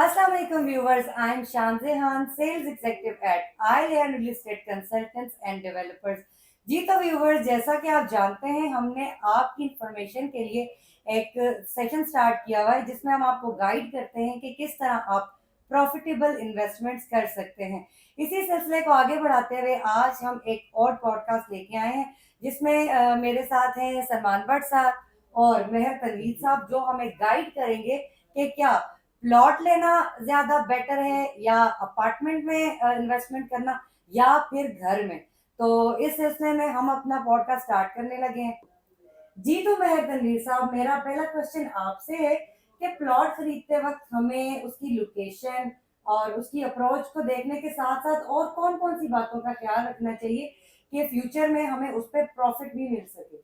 Assalamu alaikum viewers, I am Shamzehan, sales executive at iLearn Real Estate Consultants and Developers। जी तो viewers, जैसा कि आप जानते हैं, हमने आपकी इंफॉर्मेशन के लिए एक सेशन स्टार्ट किया हुआ है जिसमें हम आपको गाइड करते हैं कि किस तरह आप प्रॉफिटेबल इन्वेस्टमेंट्स कर सकते हैं। इसी सिलसिले को आगे बढ़ाते हुए आज हम एक और पॉडकास्ट लेके आए हैं जिसमें मेरे साथ हैं सलमान भट्ट साहब और मेहर तनवीर साहब, जो हमें गाइड करेंगे कि क्या प्लॉट लेना ज्यादा बेटर है या अपार्टमेंट में इन्वेस्टमेंट करना या फिर घर में। तो इस सिलसिले में हम अपना पॉडकास्ट स्टार्ट करने लगे हैं। जी तो मेहर तनवीर साहब, मेरा पहला क्वेश्चन आपसे है कि प्लॉट खरीदते वक्त हमें उसकी लोकेशन और उसकी अप्रोच को देखने के साथ साथ और कौन कौन सी बातों का ख्याल रखना चाहिए कि फ्यूचर में हमें उस पर प्रॉफिट भी मिल सके।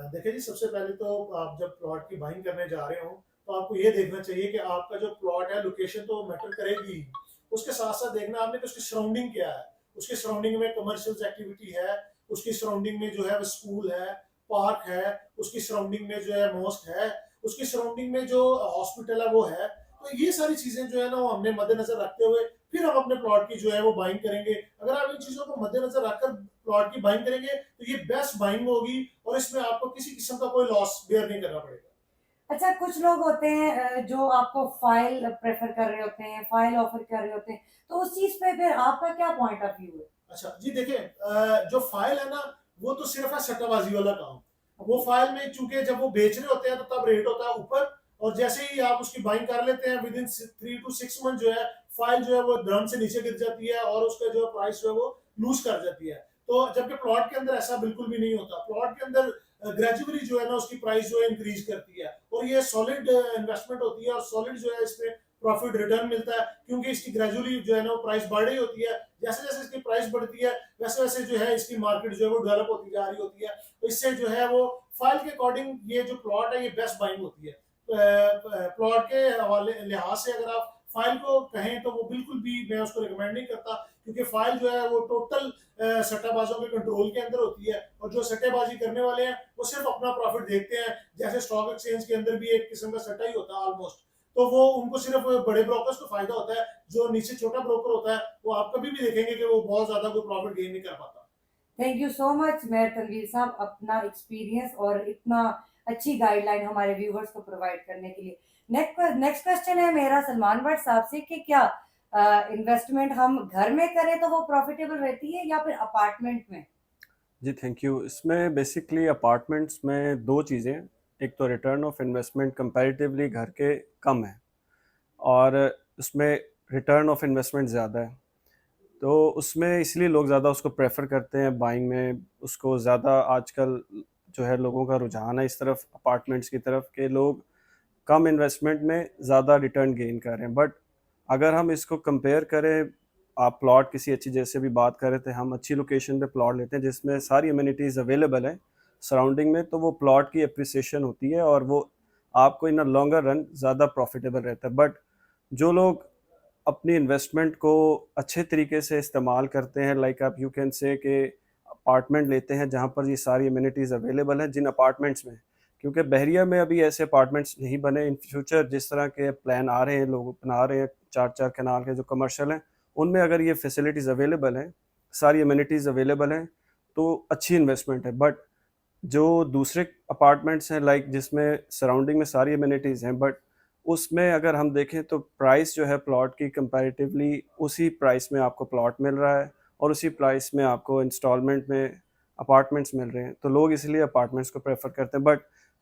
देखिए जी, सबसे पहले तो आप जब प्लॉट की बाइंग करने जा रहे हो तो आपको ये देखना चाहिए कि आपका जो प्लॉट है, लोकेशन तो मैटर करेगी ही। उसके साथ साथ देखना आपने कि उसकी सराउंडिंग क्या है। उसकी सराउंडिंग में कमर्शियल एक्टिविटी है, उसकी सराउंडिंग में जो है वो स्कूल है, पार्क है, उसकी सराउंडिंग में जो है मॉस्क है, उसकी सराउंडिंग में जो हॉस्पिटल है वो है। तो ये सारी चीजें जो है ना वो हमने मद्देनजर रखते हुए फिर हम अपने प्लॉट की जो है वो बाइंग करेंगे। अगर आप इन चीजों को मद्देनजर रखकर प्लॉट की बाइंग करेंगे तो ये बेस्ट बाइंग होगी और इसमें आपको किसी किस्म का कोई लॉस बेयर नहीं करना पड़ेगा। अच्छा, कुछ लोग होते हैं जो आपको फाइल प्रेफर कर रहे होते हैं, फाइल ऑफर कर रहे होते हैं, तो उस चीज पे फिर आपका क्या पॉइंट ऑफ व्यू है? अच्छा जी, देखिए, जो फाइल है ना वो तो सिर्फ है सट्टाबाजी वाला काम। वो फाइल में चूंकि जब वो बेच रहे होते हैं तो तब रेट होता है ऊपर, और जैसे ही आप उसकी बाइंग कर लेते हैं विद इन 3 to 6 मंथ जो है फाइल जो है वो धर्म से नीचे गिर जाती है और उसका जो प्राइस जो है वो लूज कर जाती है। तो जबकि प्लॉट के अंदर ऐसा बिल्कुल भी नहीं होता। प्लॉट के अंदर ग्रेजुअली जो है ना उसकी प्राइस जो है इंक्रीज करती है और ये सॉलिड इन्वेस्टमेंट होती है और सॉलिड जो है इस पे प्रॉफिट रिटर्न मिलता है, क्योंकि इसकी ग्रेजुअली जो है ना वो प्राइस बढ़ रही होती है। जैसे जैसे इसकी प्राइस बढ़ती है वैसे वैसे जो है इसकी मार्केट जो है वो डेवलप होती जा रही होती है। तो इससे जो है वो फाइल के अकॉर्डिंग ये जो प्लॉट है ये बेस्ट बाइंग होती है। प्लॉट के हवाले लिहाज से अगर आप फाइल को कहें तो वो बिल्कुल भी मैं उसको रिकमेंड नहीं करता, क्योंकि फाइल जो है वो टोटल सट्टाबाजों के कंट्रोल के अंदर होती है और जो सट्टेबाजी करने वाले हैं वो सिर्फ अपना प्रॉफिट देखते हैं। जैसे स्टॉक एक्सचेंज के अंदर भी एक किस्म का सट्टा ही होता है ऑलमोस्ट। तो वो उनको सिर्फ बड़े ब्रोकर्स को फायदा होता है, जो नीचे छोटा ब्रोकर होता है वो आप कभी भी देखेंगे कि वो बहुत ज्यादा कोई प्रॉफिट गेन नहीं कर पाता। थैंक यू सो मच मेहर तनवीर साहब, अपना एक्सपीरियंस और इतना अच्छी गाइडलाइन हमारे व्यूवर्स को प्रोवाइड करने के लिए। नेक्स्ट क्वेश्चन है मेरा सलमान भट्ट साहब से कि क्या इन्वेस्टमेंट हम घर में करें तो वो प्रॉफिटेबल रहती है या फिर अपार्टमेंट में? जी थैंक यू। इसमें बेसिकली अपार्टमेंट्स में दो चीज़ें, एक तो रिटर्न ऑफ इन्वेस्टमेंट कंपैरेटिवली घर के कम है और उसमें रिटर्न ऑफ इन्वेस्टमेंट ज़्यादा है। तो उसमें इसलिए लोग ज़्यादा उसको प्रेफर करते हैं बाइंग में। उसको ज़्यादा आजकल जो है लोगों का रुझान है इस तरफ अपार्टमेंट्स की तरफ कि लोग कम इन्वेस्टमेंट में ज़्यादा रिटर्न गेन कर रहे हैं। बट अगर हम इसको कंपेयर करें, आप प्लॉट किसी अच्छी, जैसे भी बात कर रहे थे, हम अच्छी लोकेशन पे प्लॉट लेते हैं जिसमें सारी अम्यूनिटीज़ अवेलेबल है सराउंडिंग में, तो वो प्लॉट की अप्रिसिएशन होती है और वो आपको इन अ लॉन्गर रन ज़्यादा प्रॉफिटेबल रहता है। बट जो लोग अपनी इन्वेस्टमेंट को अच्छे तरीके से इस्तेमाल करते हैं, लाइक आप यू कैन से कि अपार्टमेंट लेते हैं जहाँ पर ये सारी अम्यूनिटीज़ अवेलेबल हैं जिन अपार्टमेंट्स में, क्योंकि बहरिया में अभी ऐसे अपार्टमेंट्स नहीं बने। इन फ्यूचर जिस तरह के प्लान आ रहे हैं, लोग बना रहे हैं, 4-4 कनाल के जो कमर्शियल हैं उनमें अगर ये फैसिलिटीज़ अवेलेबल हैं, सारी अम्यूनिटीज़ अवेलेबल हैं, तो अच्छी इन्वेस्टमेंट है। बट जो दूसरे अपार्टमेंट्स हैं, लाइक जिसमें सराउंडिंग में सारी अम्यूनिटीज़ हैं, बट उसमें अगर हम देखें तो प्राइस जो है प्लॉट की कंपैरेटिवली उसी प्राइस में आपको प्लॉट मिल रहा है और उसी प्राइस में आपको इंस्टॉलमेंट में अपार्टमेंट्स मिल रहे हैं, तो लोग इसलिए अपार्टमेंट्स को प्रेफर करते हैं। बट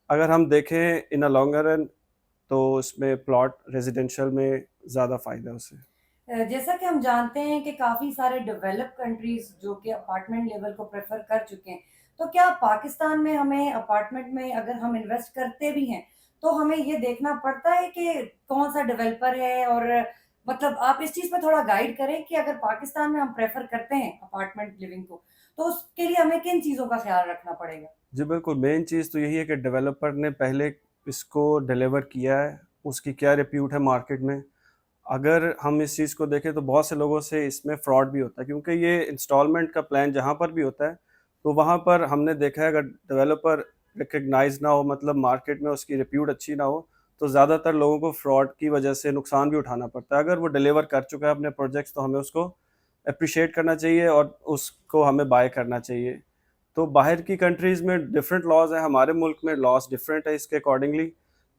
अगर हम देखें इन अ लॉन्गर रन, तो उसमें प्लॉट रेजिडेंशियल में ज़्यादा फ़ायदा है उससे। जैसा कि हम जानते हैं कि काफ़ी सारे डेवलप कंट्रीज जो कि अपार्टमेंट लेवल को प्रेफर कर चुके हैं, तो क्या पाकिस्तान में हमें अपार्टमेंट में अगर हम इन्वेस्ट करते भी हैं तो हमें ये देखना पड़ता है कि कौन सा डेवलपर है? और मतलब आप इस चीज़ पे थोड़ा गाइड करें कि अगर पाकिस्तान में हम प्रेफर करते हैं अपार्टमेंट लिविंग को, तो उसके लिए हमें किन चीज़ों का ख्याल रखना पड़ेगा? जी बिल्कुल, मेन चीज़ तो यही है कि डेवलपर ने पहले इसको डिलीवर किया है, उसकी क्या रिप्यूट है मार्केट में। अगर हम इस चीज़ को देखें तो बहुत से लोगों से इसमें फ्रॉड भी होता है, क्योंकि ये इंस्टॉलमेंट का प्लान जहाँ पर भी होता है, तो वहाँ पर हमने देखा है अगर डेवलपर रिकग्नाइज ना हो, मतलब मार्केट में उसकी रिप्यूट अच्छी ना हो, तो ज़्यादातर लोगों को फ्रॉड की वजह से नुकसान भी उठाना पड़ता है। अगर वो डिलीवर कर चुका है अपने प्रोजेक्ट्स तो हमें उसको अप्रिशिएट करना चाहिए और उसको हमें बाय करना चाहिए। तो बाहर की कंट्रीज़ में डिफरेंट लॉज हैं, हमारे मुल्क में लॉज डिफरेंट है इसके अकॉर्डिंगली।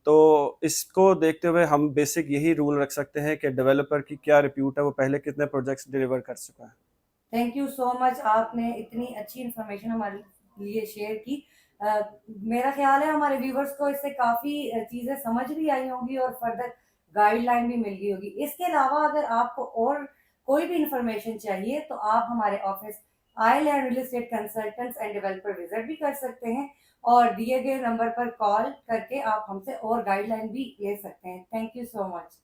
तो इसको देखते हुए हम बेसिक यही रूल रख सकते हैं कि डेवलपर की क्या रिप्यूट है, वो पहले कितने प्रोजेक्ट्स डिलीवर कर चुका है। थैंक यू सो मच, आपने इतनी अच्छी इन्फॉर्मेशन हमारे लिए शेयर की। अ, मेरा ख्याल है हमारे व्यूवर्स को इससे काफ़ी चीज़ें समझ भी आई होंगी और फर्दर गाइडलाइन भी मिल गई होगी। इसके अलावा अगर आपको और कोई भी इन्फॉर्मेशन चाहिए तो आप हमारे office island real estate consultants end developer visit भी कर सकते हैं और दिए गए नंबर पर कॉल करके आप हमसे और गाइडलाइन भी ले सकते हैं। Thank you so much.